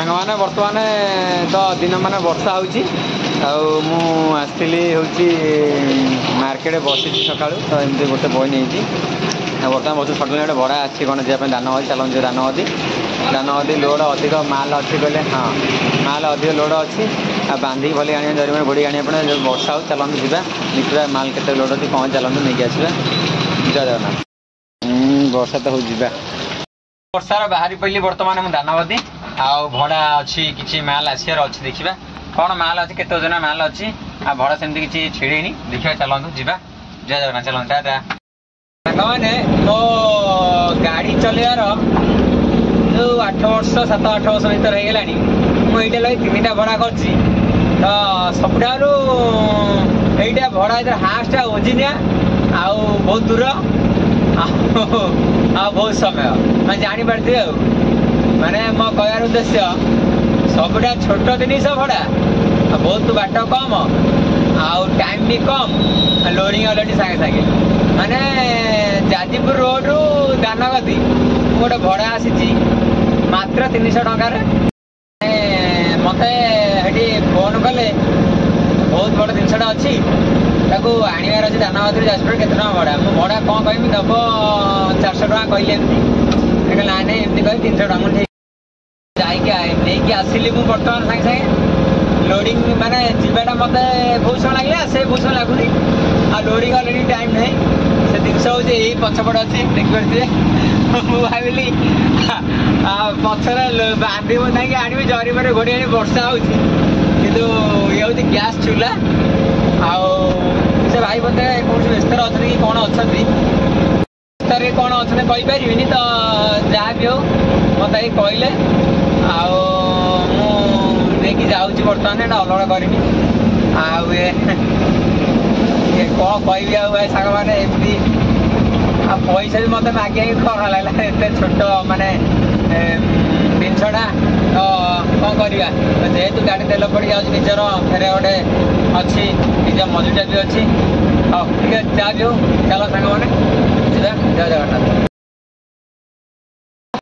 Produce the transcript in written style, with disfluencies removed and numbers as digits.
सांग मैंने बर्तमान तो दिन मान वर्षा होली मार्केट बसी सका तो एमती गोटे बई नहीं बर्तमान बहुत सडन गोटे भड़ा अच्छी कौन जाए दानवदी चलते दानवदी दानवदी लोड अधिक माल अच्छी कहले हाँ माल अधिक लोड अच्छी बांधिक भले आने जरिए घोड़ी आने जो वर्षा हो चलते जावा देखा माल के लोड अच्छी कौन चलते नहीं आसवा जय जगन्नाथ वर्षा तो हो वर्षार बाहरी पड़ी बर्तमान मुझे दानवदी आउ भड़ा अच्छी किसी माल आसार अच्छी देखा कौन माल अच्छी केत ओजन माल अच्छी आ भड़ा सेमती किसी छिड़ेनी देखा चलतु जावा जय जगन्नाथ चलते टाटा मैंने मो गाड़ी चलवार जो 8 वर्ष 7-8 वर्ष भर होगा मुझे लगे 3टा भड़ा कर तो सबुठा भड़ा हाफटा ओजिनिया आउ बहुत दूर बहुत समय मैं जापारे माने मो कहर उद्देश्य सबुठा छोट जिनिस भड़ा बहुत बाट कम आउ टाइम भी कम लोडिंग अलरेडी सागे सागे माने जाजीपुर रोड रु दानगदी गोटे भड़ा आसी मात्र 300 टकर मत फोन कले बहुत बड़ जिनसा अच्छी आनबार अच्छी दानगदी जाजपुर के भड़ा मो भड़ा कौन कह दब 400 टका कहले ना नहीं एमती कह 300 टका जाकि आसली मुझे बर्तमान सागे सागे लोडिंग माने जीवाटा मत बहुत समय लगे से बहुत समय लगुनि आ लोडिंग अलरेडी टाइम नहीं से जिनस हूँ यही पछपट अच्छी देखिए मुझे भाविली पचर बांधी बुंधाई आनी जरी पर घोड़ी आनी वर्षा हो ये हूँ गैस चूल्हा आउ से भाई बोलते कौन व्यस्त अच्छा कि कौन अच्छा व्यस्त कौन अच्छा कहीपरि तो जहाँ भी हो मत कहले आगे जाऊँगी बर्तमान एटा अलग करनी कौन कह सांग मैंने एमती पैसा भी मत मागे कौन लगे एत छोट माने जिनसटा तो कौन करवा जेहेतु गाड़ी तेल पड़ जाऊँ निजर फेरे गोटे अच्छी निज मजुटा भी अच्छी हाँ ठीक है जहाँ भी हो चलो सांग मैंने जय जगन्नाथ।